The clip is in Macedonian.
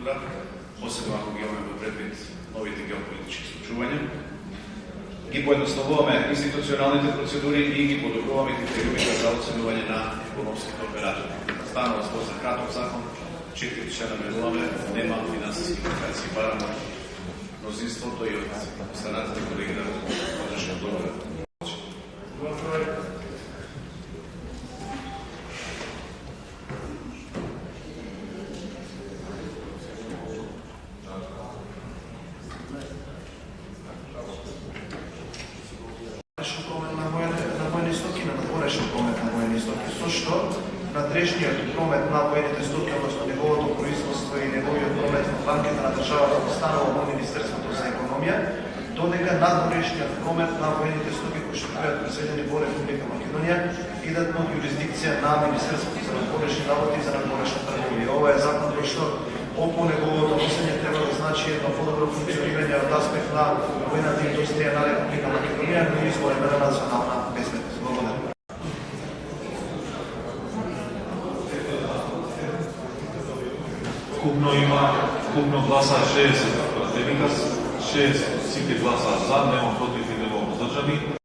инфраструктура, посебно ако ги имаме во предвид новите геополитички случувања. Ги поедноставуваме институционалните процедури и ги подобруваме критериумите за оценување на економските оператори. Станува збор за краток закон, 4 члена менуваме, нема финансиски импликации, барамо мнозинството и од останатите колеги да подршат добро. Промет на воени стоки, на надворешен промет на воени стоки, со што надрешниот промет на воените стоки, односно неговото производство и неговиот промет во банките на државата останува во Министерството за економија, додека надворешниот промет на воените стоки кои што беа произведени во Република Македонија идат под юрисдикција на Министерството за надворешни работи и за надворешна трговија. Ова е закон кој што околу неговото носење треба да значи едно подобро функционирање од аспект на воената индустрија на Република Македонија, но и во име на национална безбедност. Благодарам. Вкупно гласа 60 академикас, 6 сите гласа за, нема против и нема воздржани.